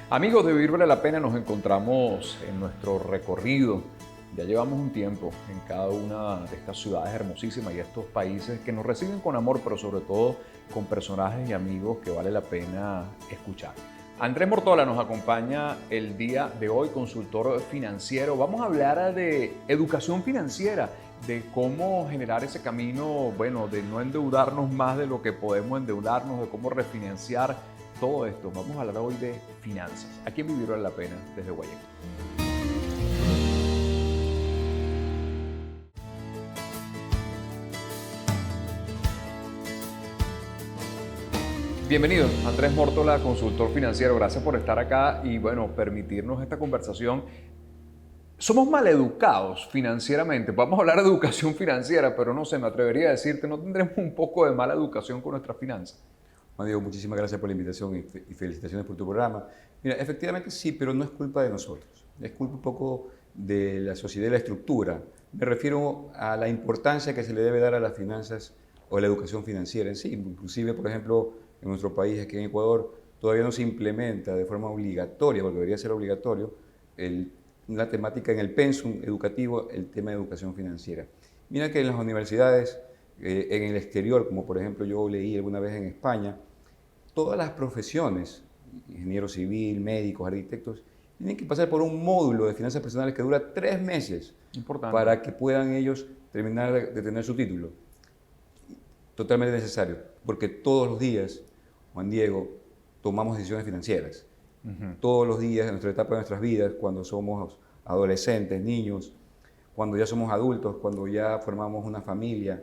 Amigos de Vivir Vale la Pena, nos encontramos en nuestro recorrido. Ya llevamos un tiempo en cada una de estas ciudades hermosísimas y estos países que nos reciben con amor, pero sobre todo con personajes y amigos que vale la pena escuchar. Andrés Mortola nos acompaña el día de hoy, consultor financiero. Vamos a hablar de educación financiera, de cómo generar ese camino, bueno, de no endeudarnos más de lo que podemos endeudarnos, de cómo refinanciar todo esto. Vamos a hablar hoy de finanzas. Aquí en Vivir Vale la Pena, desde Guayaquil. Bienvenido, Andrés Mortola, consultor financiero. Gracias por estar acá y, bueno, permitirnos esta conversación. Somos maleducados financieramente. Vamos a hablar de educación financiera, pero no sé, me atrevería a decirte, ¿no tendremos un poco de mala educación con nuestras finanzas? Juan Diego, muchísimas gracias por la invitación y felicitaciones por tu programa. Mira, efectivamente sí, pero no es culpa de nosotros. Es culpa un poco de la sociedad y la estructura. Me refiero a la importancia que se le debe dar a las finanzas o a la educación financiera en sí. Inclusive, por ejemplo, en nuestro país, aquí en Ecuador, todavía no se implementa de forma obligatoria, porque debería ser obligatorio, la temática en el pensum educativo, el tema de educación financiera. Mira que en las universidades, en el exterior, como por ejemplo yo leí alguna vez en España, todas las profesiones, ingeniero civil, médicos, arquitectos, tienen que pasar por un módulo de finanzas personales que dura 3 meses Importante. para que puedan ellos terminar de tener su título. Totalmente necesario, porque todos los días, Juan Diego, tomamos decisiones financieras. Todos los días, en nuestra etapa de nuestras vidas, cuando somos adolescentes, niños, cuando ya somos adultos, cuando ya formamos una familia,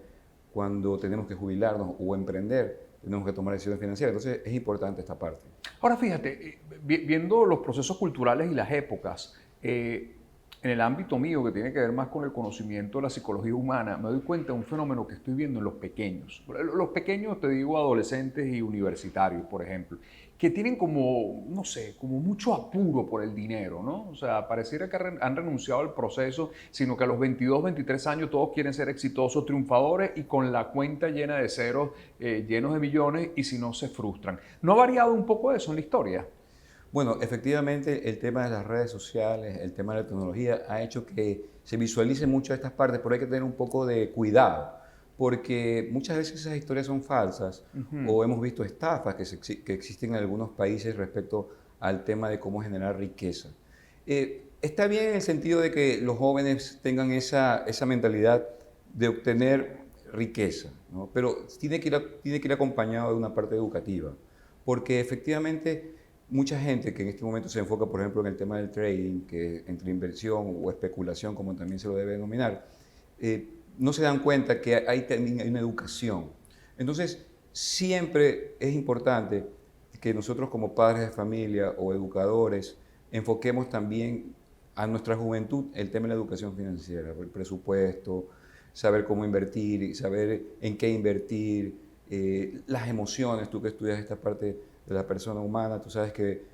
cuando tenemos que jubilarnos o emprender, tenemos que tomar decisiones financieras. Entonces es importante esta parte. Ahora fíjate, viendo los procesos culturales y las épocas, en el ámbito mío que tiene que ver más con el conocimiento de la psicología humana, me doy cuenta de un fenómeno que estoy viendo en los pequeños. Los pequeños, te digo, adolescentes y universitarios, por ejemplo, que tienen como, no sé, como mucho apuro por el dinero, ¿no? O sea, pareciera que han renunciado al proceso, sino que a los 22, 23 años todos quieren ser exitosos, triunfadores y con la cuenta llena de ceros, llenos de millones, y si no se frustran. ¿No ha variado un poco eso en la historia? Bueno, efectivamente el tema de las redes sociales, el tema de la tecnología ha hecho que se visualicen mucho estas partes, pero hay que tener un poco de cuidado, porque muchas veces esas historias son falsas o hemos visto estafas que existen en algunos países respecto al tema de cómo generar riqueza. Está bien en el sentido de que los jóvenes tengan esa mentalidad de obtener riqueza, ¿no? Pero tiene que ir acompañado de una parte educativa, porque efectivamente mucha gente que en este momento se enfoca, por ejemplo, en el tema del trading, que entre inversión o especulación, como también se lo debe denominar, no se dan cuenta que también hay una educación. Entonces, siempre es importante que nosotros como padres de familia o educadores enfoquemos también a nuestra juventud el tema de la educación financiera, el presupuesto, saber cómo invertir, saber en qué invertir, las emociones, tú que estudias esta parte de la persona humana, tú sabes que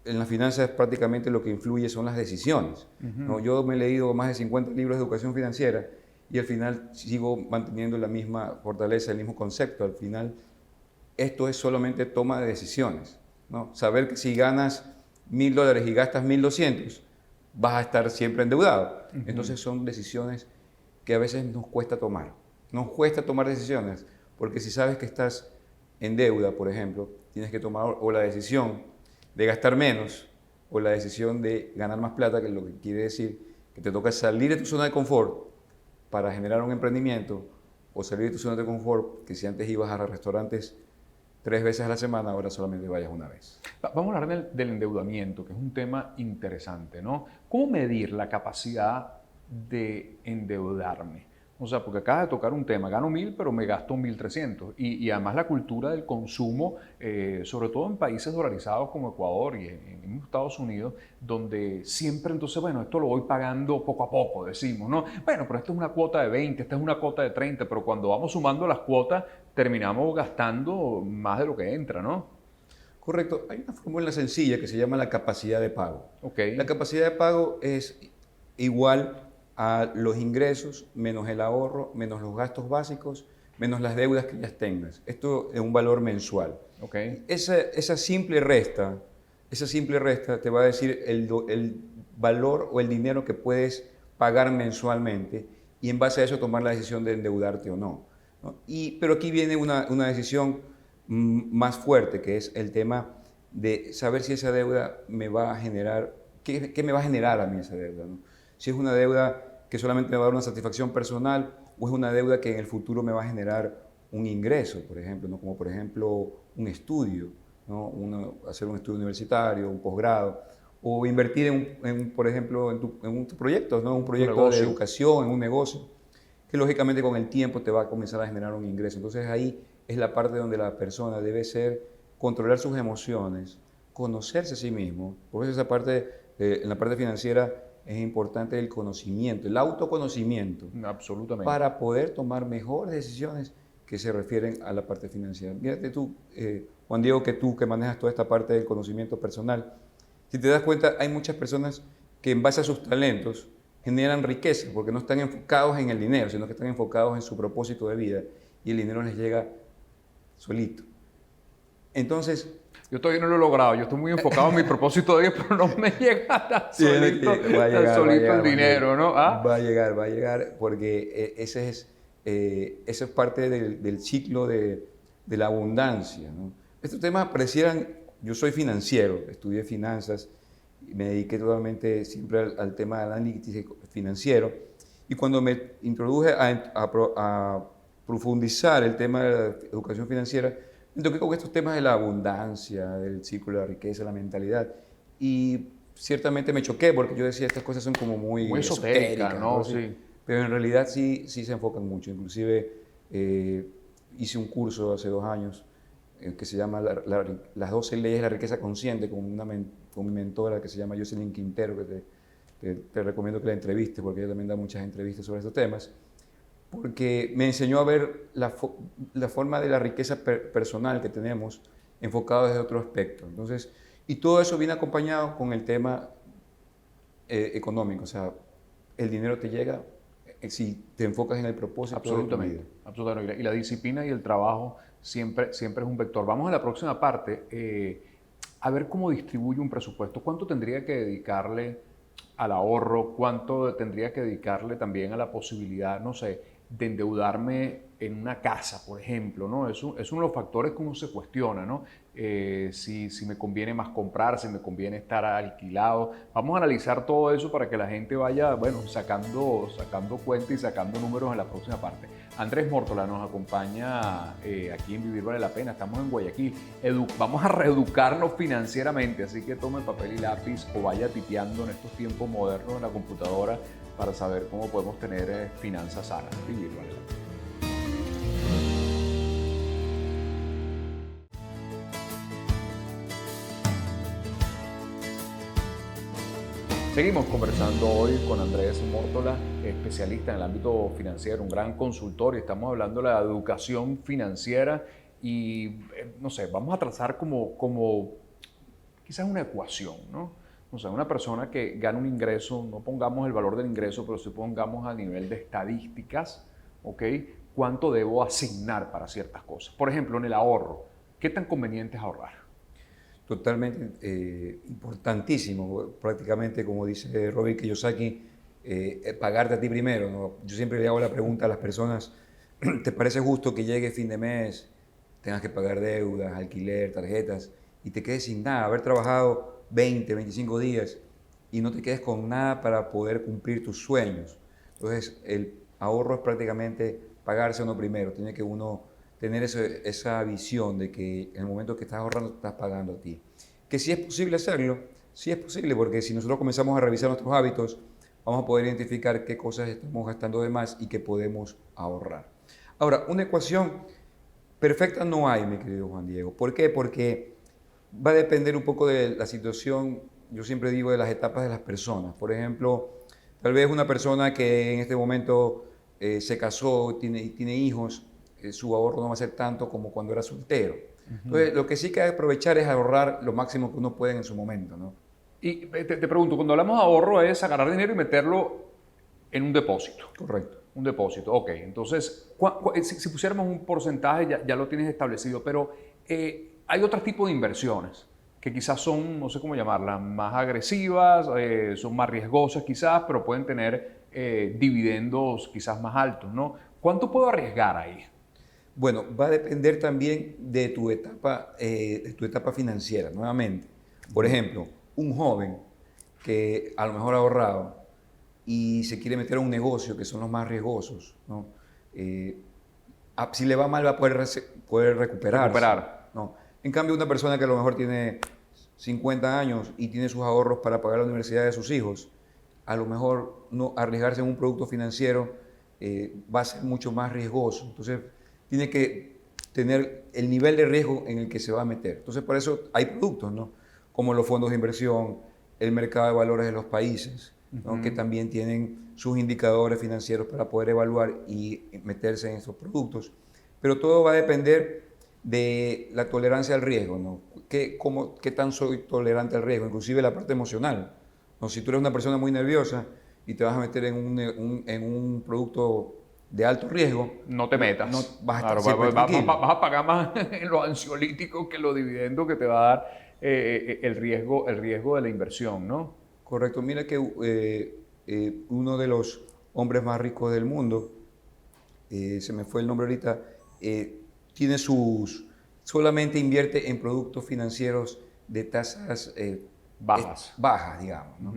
en las finanzas prácticamente lo que influye son las decisiones, ¿no? Yo me he leído más de 50 libros de educación financiera y al final sigo manteniendo la misma fortaleza, el mismo concepto. Al final esto es solamente toma de decisiones, ¿no? Saber que si ganas $1.000 y gastas 1.200, vas a estar siempre endeudado. Entonces son decisiones que a veces nos cuesta tomar. Nos cuesta tomar decisiones porque si sabes que estás en deuda, por ejemplo, tienes que tomar o la decisión de gastar menos o la decisión de ganar más plata, que es lo que quiere decir que te toca salir de tu zona de confort para generar un emprendimiento, o salir de tu zona de confort que si antes ibas a restaurantes 3 veces a la semana, ahora solamente vayas una vez. Vamos a hablar del endeudamiento, que es un tema interesante, ¿no? ¿Cómo medir la capacidad de endeudarme? O sea, porque acabas de tocar un tema, gano 1.000, pero me gasto 1.300. Y además la cultura del consumo, sobre todo en países dolarizados como Ecuador y en Estados Unidos, donde siempre entonces, bueno, esto lo voy pagando poco a poco, decimos, ¿no? Bueno, pero esto es una cuota de 20, esta es una cuota de 30, pero cuando vamos sumando las cuotas, terminamos gastando más de lo que entra, ¿no? Correcto. Hay una fórmula sencilla que se llama la capacidad de pago. Ok. La capacidad de pago es igual a los ingresos menos el ahorro, menos los gastos básicos, menos las deudas que ya tengas. Esto es un valor mensual. Ok. Esa simple resta esa simple resta te va a decir el valor o el dinero que puedes pagar mensualmente y en base a eso tomar la decisión de endeudarte o no, ¿no? Pero aquí viene una decisión más fuerte, que es el tema de saber si esa deuda me va a generar, qué me va a generar a mí esa deuda, ¿no? Si es una deuda que solamente me va a dar una satisfacción personal o es una deuda que en el futuro me va a generar un ingreso, por ejemplo, ¿no? Como por ejemplo un estudio, ¿no? Hacer un estudio universitario, un posgrado, o invertir por ejemplo, en tus proyectos, ¿no? Un proyecto de educación, en un negocio, que lógicamente con el tiempo te va a comenzar a generar un ingreso. Entonces ahí es la parte donde la persona debe controlar sus emociones, conocerse a sí mismo. Por eso esa parte, en la parte financiera, es importante el conocimiento, el autoconocimiento. Absolutamente. Para poder tomar mejores decisiones que se refieren a la parte financiera. Mírate tú, Juan Diego, que tú que manejas toda esta parte del conocimiento personal, si te das cuenta, hay muchas personas que en base a sus talentos generan riqueza, porque no están enfocados en el dinero, sino que están enfocados en su propósito de vida y el dinero les llega solito. Entonces, yo todavía no lo he logrado, yo estoy muy enfocado en mi propósito de vida, pero no me llega tan solito, el dinero, ¿no? ¿Ah? Va a llegar, porque esa es parte del ciclo de la abundancia, ¿no? Estos temas parecieran, yo soy financiero, estudié finanzas, me dediqué totalmente siempre al tema del análisis financiero, y cuando me introduje a profundizar el tema de la educación financiera, me toqué con estos temas de la abundancia, del ciclo de la riqueza, la mentalidad, y ciertamente me choqué porque yo decía estas cosas son como muy esotéricas, ¿no? Sí. Pero en realidad sí se enfocan mucho. Inclusive hice un curso hace 2 años que se llama Las 12 leyes de la riqueza consciente con mi mentora que se llama Jocelyn Quintero, que te recomiendo que la entrevistes porque ella también da muchas entrevistas sobre estos temas, porque me enseñó a ver la forma de la riqueza personal que tenemos enfocado desde otro aspecto. Entonces, y todo eso viene acompañado con el tema económico, o sea, el dinero te llega si te enfocas en el propósito. Absolutamente, absolutamente. Y la disciplina y el trabajo siempre es un vector. Vamos a la próxima parte, a ver cómo distribuye un presupuesto. ¿Cuánto tendría que dedicarle al ahorro? ¿Cuánto tendría que dedicarle también a la posibilidad, no sé, de endeudarme en una casa, por ejemplo, ¿no? Es uno de los factores que uno se cuestiona, ¿no? Si me conviene más comprar, si me conviene estar alquilado. Vamos a analizar todo eso para que la gente vaya, bueno, sacando cuenta y sacando números en la próxima parte. Andrés Mórtola nos acompaña aquí en Vivir Vale la Pena. Estamos en Guayaquil. Vamos a reeducarnos financieramente, así que tome papel y lápiz o vaya tipeando en estos tiempos modernos en la computadora para saber cómo podemos tener finanzas sanas. Vivir Vale la Pena. Seguimos conversando hoy con Andrés Mórtola, especialista en el ámbito financiero, un gran consultor, y estamos hablando de la educación financiera y, no sé, vamos a trazar como quizás una ecuación, ¿no? O sea, una persona que gana un ingreso, no pongamos el valor del ingreso, pero sí pongamos a nivel de estadísticas, ¿ok? ¿Cuánto debo asignar para ciertas cosas? Por ejemplo, en el ahorro, ¿qué tan conveniente es ahorrar? Totalmente importantísimo, prácticamente como dice Robert Kiyosaki, pagarte a ti primero, ¿no? Yo siempre le hago la pregunta a las personas, ¿te parece justo que llegue fin de mes, tengas que pagar deudas, alquiler, tarjetas y te quedes sin nada, haber trabajado 20, 25 días y no te quedes con nada para poder cumplir tus sueños? Entonces el ahorro es prácticamente pagarse uno primero, tiene que uno tener esa visión de que en el momento que estás ahorrando, estás pagando a ti. Que si es posible hacerlo, sí es posible, porque si nosotros comenzamos a revisar nuestros hábitos, vamos a poder identificar qué cosas estamos gastando de más y qué podemos ahorrar. Ahora, una ecuación perfecta no hay, mi querido Juan Diego. ¿Por qué? Porque va a depender un poco de la situación, yo siempre digo, de las etapas de las personas. Por ejemplo, tal vez una persona que en este momento se casó, tiene hijos, su ahorro no va a ser tanto como cuando era soltero. Entonces, lo que sí que hay que aprovechar es ahorrar lo máximo que uno puede en su momento, ¿no? Y te pregunto, cuando hablamos de ahorro es agarrar dinero y meterlo en un depósito. Correcto. Un depósito, ok. Entonces, si pusiéramos un porcentaje, ya lo tienes establecido, pero hay otros tipos de inversiones que quizás son, no sé cómo llamarlas, más agresivas, son más riesgosas quizás, pero pueden tener dividendos quizás más altos, ¿no? ¿Cuánto puedo arriesgar ahí? Bueno, va a depender también de tu etapa financiera, nuevamente. Por ejemplo, un joven que a lo mejor ha ahorrado y se quiere meter a un negocio, que son los más riesgosos, ¿no? Eh, si le va mal va a poder recuperarse, Recuperar. ¿no? En cambio, una persona que a lo mejor tiene 50 años y tiene sus ahorros para pagar la universidad de sus hijos, a lo mejor no arriesgarse en un producto financiero va a ser mucho más riesgoso. Entonces, tiene que tener el nivel de riesgo en el que se va a meter. Entonces, por eso hay productos, ¿no? Como los fondos de inversión, el mercado de valores de los países, ¿no? Que también tienen sus indicadores financieros para poder evaluar y meterse en esos productos. Pero todo va a depender de la tolerancia al riesgo, ¿no? ¿Qué tan soy tolerante al riesgo? Inclusive la parte emocional, ¿no? Si tú eres una persona muy nerviosa y te vas a meter en un producto de alto riesgo, No te no metas. vas a estar Claro, siempre tranquilo. vas a pagar más en los ansiolíticos que los dividendos que te va a dar el riesgo de la inversión, ¿no? Correcto. Mira que uno de los hombres más ricos del mundo, se me fue el nombre ahorita, tiene solamente invierte en productos financieros de tasas Bajas. bajas, digamos, ¿no?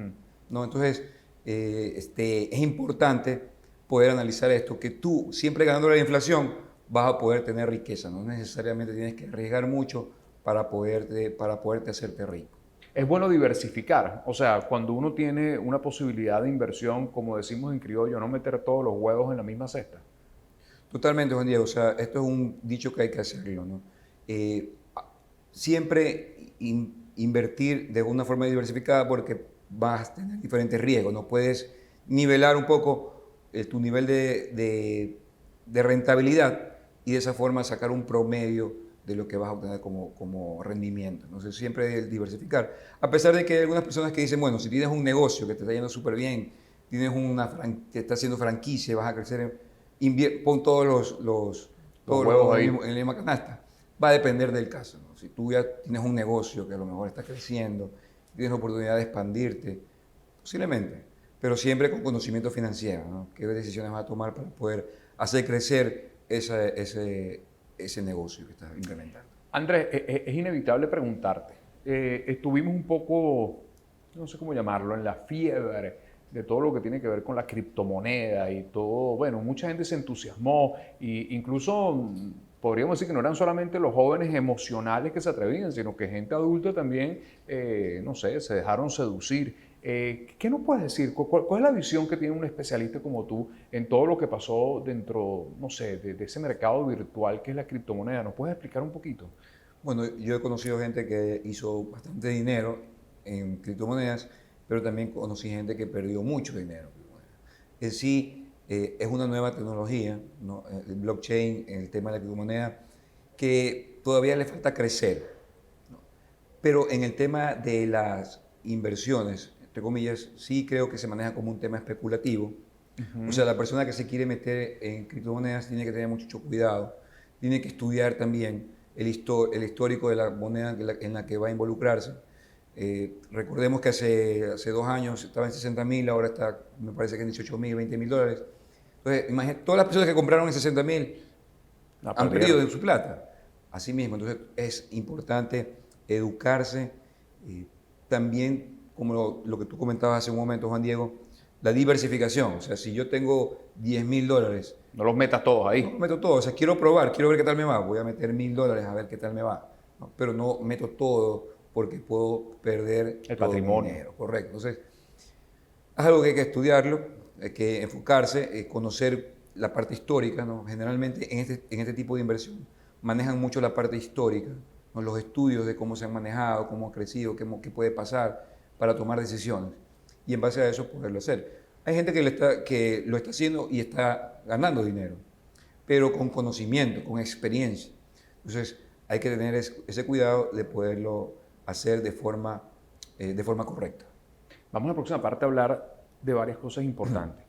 ¿No? Entonces, es importante poder analizar esto, que tú, siempre ganando la inflación, vas a poder tener riqueza, no necesariamente tienes que arriesgar mucho para poderte hacerte rico. Es bueno diversificar, o sea, cuando uno tiene una posibilidad de inversión, como decimos en criollo, no meter todos los huevos en la misma cesta. Totalmente, Juan Diego. O sea, esto es un dicho que hay que hacerlo, ¿no? Eh, siempre invertir de una forma diversificada porque vas a tener diferentes riesgos. No puedes nivelar un poco tu nivel de rentabilidad y de esa forma sacar un promedio de lo que vas a obtener como rendimiento. Entonces, siempre diversificar. A pesar de que hay algunas personas que dicen, bueno, si tienes un negocio que te está yendo súper bien, te está haciendo franquicia, vas a crecer, pon Los todos huevos los ahí. en la misma canasta. Va a depender del caso, ¿no? Si tú ya tienes un negocio que a lo mejor está creciendo, tienes la oportunidad de expandirte, posiblemente, pero siempre con conocimiento financiero, ¿no? ¿Qué decisiones vas a tomar para poder hacer crecer ese negocio que estás implementando? Andrés, es inevitable preguntarte. Estuvimos un poco, no sé cómo llamarlo, en la fiebre de todo lo que tiene que ver con la criptomoneda y todo. Bueno, mucha gente se entusiasmó e incluso podríamos decir que no eran solamente los jóvenes emocionales que se atrevían, sino que gente adulta también, no sé, se dejaron seducir. ¿Qué nos puedes decir? ¿Cuál es la visión que tiene un especialista como tú en todo lo que pasó dentro, no sé, de ese mercado virtual que es la criptomoneda? ¿Nos puedes explicar un poquito? Bueno, yo he conocido gente que hizo bastante dinero en criptomonedas, pero también conocí gente que perdió mucho dinero en criptomonedas. En sí, es una nueva tecnología, ¿no? El blockchain, el tema de la criptomoneda, que todavía le falta crecer, ¿no? Pero en el tema de las inversiones, entre comillas, sí creo que se maneja como un tema especulativo. O sea, la persona que se quiere meter en criptomonedas tiene que tener mucho cuidado, tiene que estudiar también el histórico de la moneda en la que va a involucrarse. Recordemos que hace 2 años estaba en 60.000, ahora está, me parece que en 18.000, 20.000 dólares. Entonces, imagínate, todas las personas que compraron en 60.000 La han perdido perdieron. de su plata. Así mismo, entonces es importante educarse. También, como lo que tú comentabas hace un momento, Juan Diego, la diversificación. O sea, si yo tengo 10.000 dólares, No los metas todos no ahí. meto todo. O sea, quiero probar, quiero ver qué tal me va. Voy a meter 1.000 dólares a ver qué tal me va, ¿no? Pero no meto todo porque puedo perder El todo mi patrimonio. dinero. Correcto. Entonces, es algo que hay que estudiarlo, hay que enfocarse, conocer la parte histórica, ¿no? Generalmente en este tipo de inversión manejan mucho la parte histórica, ¿no? Los estudios de cómo se han manejado, cómo ha crecido, qué puede pasar para tomar decisiones y en base a eso poderlo hacer. Hay gente que lo está haciendo y está ganando dinero, pero con conocimiento, con experiencia. Entonces hay que tener ese cuidado de poderlo hacer de forma correcta. Vamos a la próxima parte a hablar de varias cosas importantes.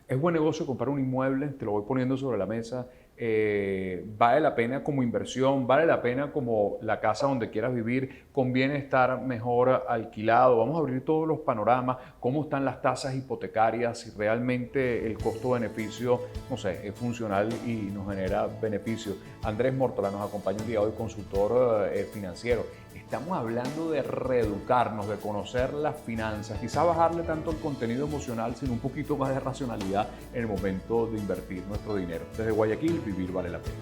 ¿Es buen negocio comprar un inmueble? Te lo voy poniendo sobre la mesa. vale la pena como inversión, vale la pena como la casa donde quieras vivir, conviene estar mejor alquilado. Vamos a abrir todos los panoramas, cómo están las tasas hipotecarias, si realmente el costo-beneficio, no sé, es funcional y nos genera beneficio. Andrés Mórtola nos acompaña el día de hoy, consultor financiero. Estamos hablando de reeducarnos, de conocer las finanzas, quizá bajarle tanto el contenido emocional, sino un poquito más de racionalidad en el momento de invertir nuestro dinero. Desde Guayaquil, vivir vale la pena.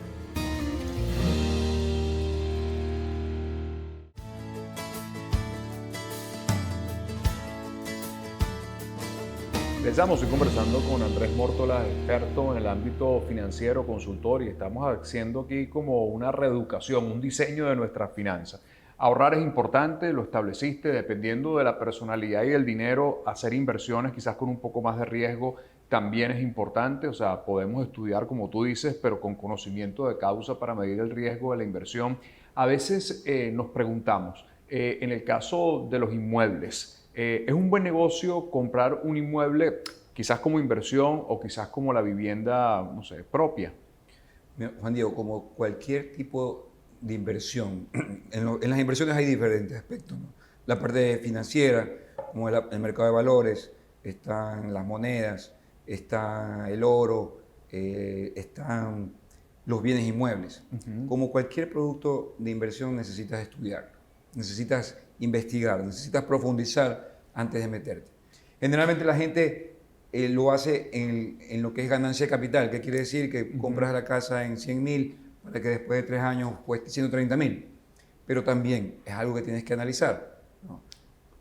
Estamos conversando con Andrés Mórtola, experto en el ámbito financiero, consultor, y estamos haciendo aquí como una reeducación, un diseño de nuestras finanzas. Ahorrar es importante, lo estableciste, dependiendo de la personalidad y el dinero, hacer inversiones quizás con un poco más de riesgo también es importante, o sea, podemos estudiar como tú dices, pero con conocimiento de causa para medir el riesgo de la inversión. A veces nos preguntamos, en el caso de los inmuebles, ¿es un buen negocio comprar un inmueble quizás como inversión o quizás como la vivienda, no sé, propia? Mira, Juan Diego, como cualquier tipo de inversión, en las inversiones hay diferentes aspectos, ¿no? La parte financiera, como el mercado de valores, están las monedas, está el oro, están los bienes inmuebles. Como cualquier producto de inversión necesitas estudiarlo, necesitas investigar, necesitas profundizar antes de meterte. Generalmente la gente lo hace en lo que es ganancia de capital, que quiere decir que compras la casa en 100.000 para que después de 3 años cueste 130.000. Pero también es algo que tienes que analizar, ¿no?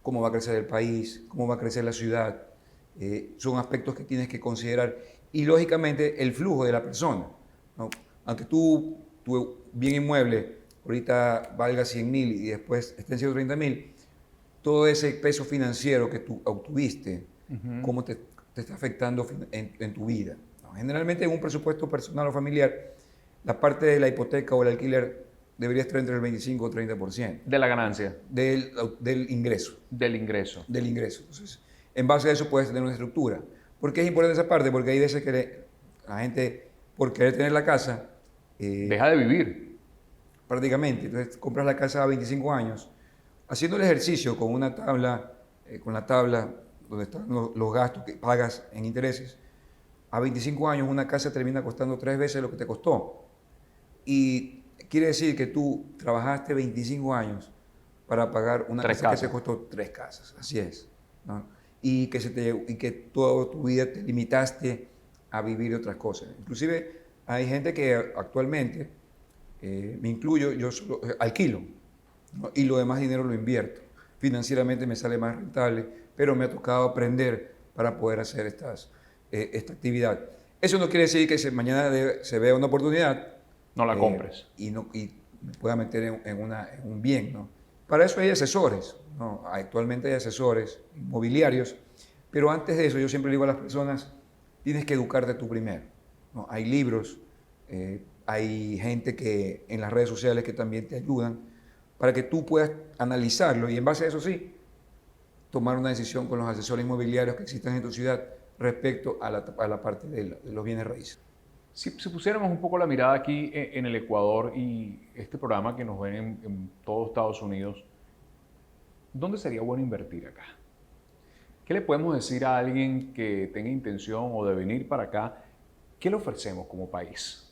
Cómo va a crecer el país, cómo va a crecer la ciudad, son aspectos que tienes que considerar. Y lógicamente el flujo de la persona, ¿no? Aunque tu bien inmueble ahorita valga 100.000 y después esté en 130.000, todo ese peso financiero que tú obtuviste, cómo te está afectando en tu vida, ¿no? Generalmente en un presupuesto personal o familiar, la parte de la hipoteca o el alquiler debería estar entre el 25 o 30%. De la ganancia. Del ingreso. Del ingreso. Del ingreso. Entonces, en base a eso puedes tener una estructura. ¿Por qué es importante esa parte? Porque hay veces que la gente, por querer tener la casa, deja de vivir. Prácticamente. Entonces, compras la casa a 25 años, haciendo el ejercicio con una tabla, con la tabla donde están los gastos que pagas en intereses. A 25 años una casa termina costando 3 veces lo que te costó. Y quiere decir que tú trabajaste 25 años para pagar una casa que te costó 3 casas. Así es, ¿no? Y que toda tu vida te limitaste a vivir otras cosas. Inclusive hay gente que actualmente, me incluyo, yo solo alquilo, ¿no? Y lo demás dinero lo invierto. Financieramente me sale más rentable, pero me ha tocado aprender para poder hacer esta actividad. Eso no quiere decir que mañana se vea una oportunidad, no la compres. Y me pueda meter en un bien, ¿no? Para eso hay asesores, ¿no? Actualmente hay asesores inmobiliarios, pero antes de eso yo siempre digo a las personas, tienes que educarte tú primero, ¿no? Hay libros, hay gente que en las redes sociales que también te ayudan para que tú puedas analizarlo y en base a eso sí, tomar una decisión con los asesores inmobiliarios que existen en tu ciudad respecto a la parte de los bienes raíces. Si pusiéramos un poco la mirada aquí en el Ecuador y este programa que nos ven en todo Estados Unidos, ¿dónde sería bueno invertir acá? ¿Qué le podemos decir a alguien que tenga intención o de venir para acá? ¿Qué le ofrecemos como país?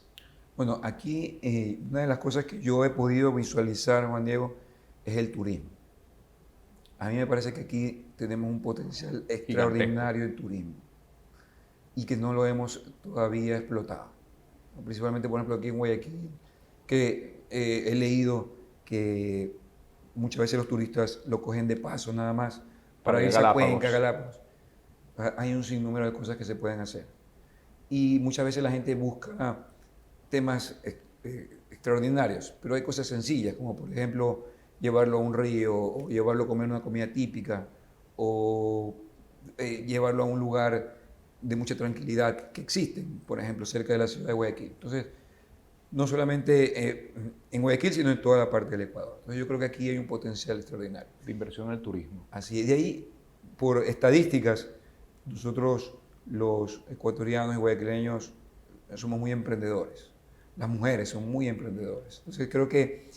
Bueno, aquí una de las cosas que yo he podido visualizar, Juan Diego, es el turismo. A mí me parece que aquí tenemos un potencial extraordinario en turismo y que no lo hemos todavía explotado. Principalmente, por ejemplo, aquí en Guayaquil, que he leído que muchas veces los turistas lo cogen de paso nada más para irse a Cuenca, Galápagos. Hay un sinnúmero de cosas que se pueden hacer. Y muchas veces la gente busca temas extraordinarios, pero hay cosas sencillas, como por ejemplo llevarlo a un río, o llevarlo a comer una comida típica, o llevarlo a un lugar de mucha tranquilidad que existen, por ejemplo, cerca de la ciudad de Guayaquil. Entonces, no solamente en Guayaquil, sino en toda la parte del Ecuador. Entonces, yo creo que aquí hay un potencial extraordinario. De inversión en el turismo. Así es. De ahí, por estadísticas, nosotros los ecuatorianos y guayaquileños somos muy emprendedores. las mujeres son muy emprendedoras. Entonces creo que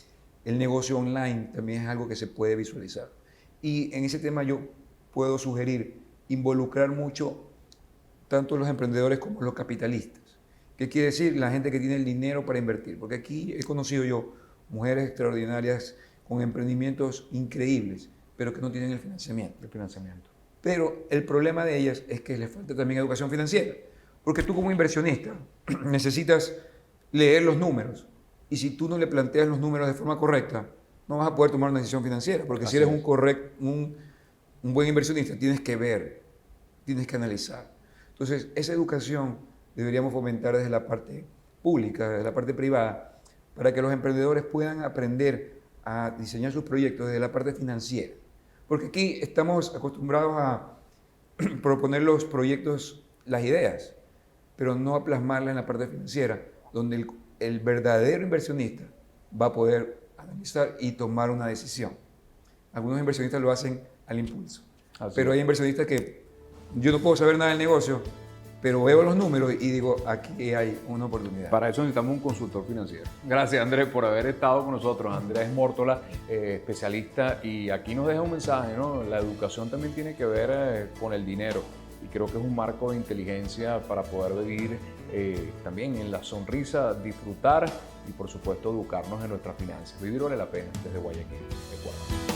el negocio online también es algo que se puede visualizar. Y en ese tema yo puedo sugerir involucrar mucho tanto los emprendedores como los capitalistas. ¿Qué quiere decir? La gente que tiene el dinero para invertir. Porque aquí he conocido yo mujeres extraordinarias con emprendimientos increíbles, pero que no tienen el financiamiento. Pero el problema de ellas es que les falta también educación financiera. Porque tú como inversionista necesitas leer los números. Y si tú no le planteas los números de forma correcta, no vas a poder tomar una decisión financiera. Porque si eres un buen inversionista, tienes que ver, tienes que analizar. Entonces, esa educación deberíamos fomentar desde la parte pública, desde la parte privada, para que los emprendedores puedan aprender a diseñar sus proyectos desde la parte financiera. Porque aquí estamos acostumbrados a proponer los proyectos, las ideas, pero no a plasmarlas en la parte financiera, donde el verdadero inversionista va a poder analizar y tomar una decisión. Algunos inversionistas lo hacen al impulso, pero hay inversionistas que yo no puedo saber nada del negocio, pero veo los números y digo, aquí hay una oportunidad. Para eso necesitamos un consultor financiero. Gracias, Andrés, por haber estado con nosotros. Andrés Mórtola, especialista, y aquí nos deja un mensaje, ¿no? La educación también tiene que ver con el dinero, y creo que es un marco de inteligencia para poder vivir también en la sonrisa, disfrutar y, por supuesto, educarnos en nuestras finanzas. Vivir vale la pena, desde Guayaquil, Ecuador.